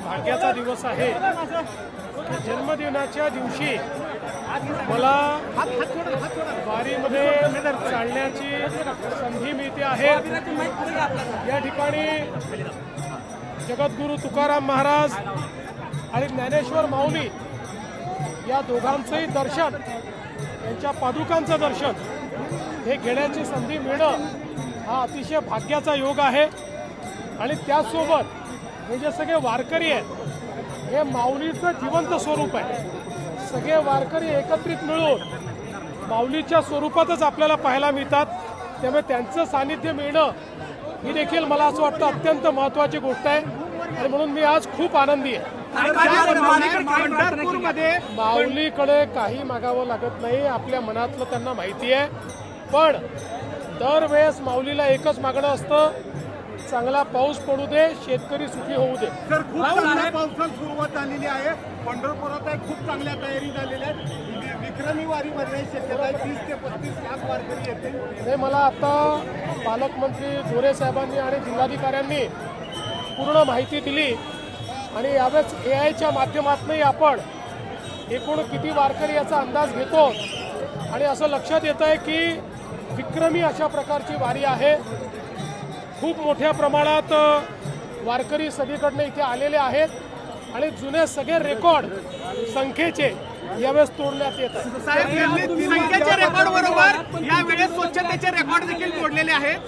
भाग्याचा दिवस आहे की जन्मदिनाच्या दिवशी मला वारीमध्ये चालण्याची संधी मिळते आहे। या ठिकाणी जगद्गुरू तुकाराम महाराज आणि ज्ञानेश्वर माऊली या दोघांचंही दर्शन, यांच्या पादुकांचं दर्शन हे घेण्याची संधी मिळणं हा अतिशय भाग्याचा योग आहे। आणि त्याचसोबत हे जे सगळे वारकरी आहेत हे माऊलीचं जिवंत स्वरूप आहे। सगळे वारकरी एकत्रित मिळून माऊलीच्या स्वरूपातच आपल्याला पाहायला मिळतात, त्यामुळे त्यांचं सानिध्य मिळणं ही देखील मला असं वाटतं अत्यंत महत्त्वाची गोष्ट आहे। आणि म्हणून मी आज खूप आनंदी आहे। माऊलीकडे काही मागावं लागत नाही, आपल्या मनातलं त्यांना माहिती आहे। पण दरवेळेस माऊलीला एकच मागणं असतं, चांगला पाऊस पडू दे, शेतकरी सुखी होऊ दे। सर, खूप चांगल्या पावसाला सुरुवात झालेली आहे। पंढरपुरात खूप चांगल्या तयारी झालेल्या आहेत। विक्रमी वारी भरण्याची शक्यता आहे। 30 ते 35 लाख वारकरी येतील। हे मला आता पालकमंत्री गोरे साहेबांनी आणि जिल्हाधिकाऱ्यांनी पूर्ण माहिती दिली आणि यावेळेस AI च्या माध्यमातूनही आपण एकूण किती वारकरी याचा अंदाज घेतो आणि असं लक्षात येतं आहे की विक्रमी अशा प्रकारची वारी आहे। खूप मोठ्या प्रमाणात वारकरी सगळीकडनं इथे आलेले आहेत आणि जुने सगळे रेकॉर्ड संख्येचे यावेळेस तोडण्यात येतात। साहेब, संख्येच्या रेकॉर्ड बरोबर यावेळेस स्वच्छतेचे रेकॉर्ड देखील तोडलेले आहेत।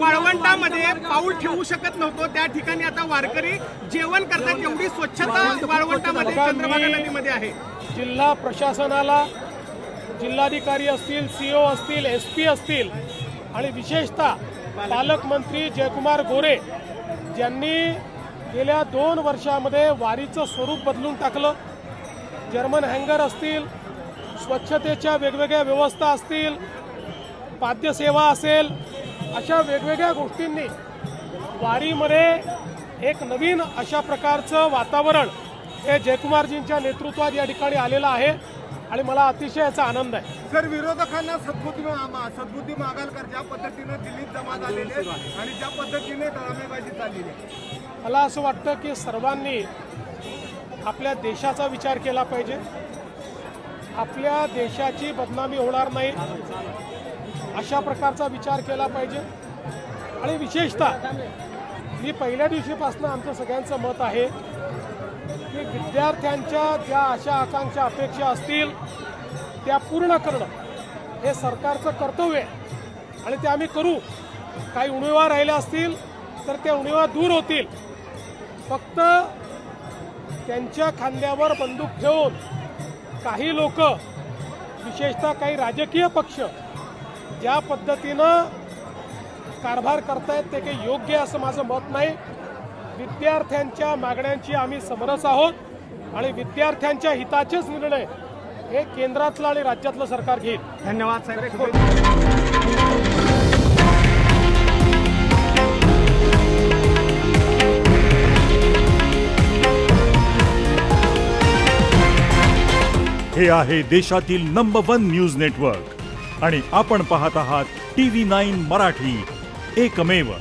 वाळवंटामध्ये पाऊल ठेवू शकत नव्हतो, त्या ठिकाणी आता वारकरी जेवण करतात। एवढी स्वच्छता वाळवंटामध्ये चंद्रभागा नदीमध्ये आहे। जिल्हा प्रशासनाला, जिल्हाधिकारी असतील, CO असतील, SP असतील आणि विशेषतः पालकमंत्री जयकुमार गोरे ज्यांनी गेल्या 2 वर्षामध्ये वारीचं स्वरूप बदलून टाकलं। जर्मन हँगर असतील, स्वच्छतेच्या वेगवेगळ्या व्यवस्था असतील, पाद्यसेवा असेल, अशा वेगवेगळ्या गोष्टींनी वारीमध्ये एक नवीन अशा प्रकारचं वातावरण हे जयकुमारजींच्या नेतृत्वात या ठिकाणी आलेलं आहे आणि मला अतिशय याचा आनंद आहे। सर, विरोधकांना सद्बुद्धी मागालकर ज्या पद्धतीने दिल्लीत जमा झालेले आणि ज्या पद्धतीने ड्रामेबाजी चाललेली आहे, मला असं वाटतं की सर्वांनी आपल्या देशाचा विचार केला पाहिजे। आपल्या देशाची बदनामी होणार नाही अशा प्रकारचा विचार केला पाहिजे। आणि विशेषतः मी पहिल्या दिवशीपासून आमचं सगळ्यांचं मत आहे की विद्यार्थ्यांच्या ज्या आशा आकांक्षा अपेक्षा असतील त्या पूर्ण करणं हे सरकारचं कर्तव्य आहे आणि ते आम्ही करू। काही उणिवा राहिल्या असतील तर त्या उणिवा दूर होतील। फक्त त्यांच्या खांद्यावर बंदूक ठेवून काही लोक, विशेषतः काही राजकीय पक्ष ज्या पद्धतीनं कारभार करतायत ते काही योग्य असं माझं मत नाही। विद्यार्थ्यांच्या मागण्यांची आम्ही समरस आहोत आणि विद्यार्थ्यांच्या हिताचेच निर्णय हे केंद्रातलं आणि राज्यातलं सरकार घेईल। धन्यवाद साहेब। हे आहे देशातील नंबर 1 न्यूज नेटवर्क आणि आपण पाहत आहात TV9 मराठी, एकमेव।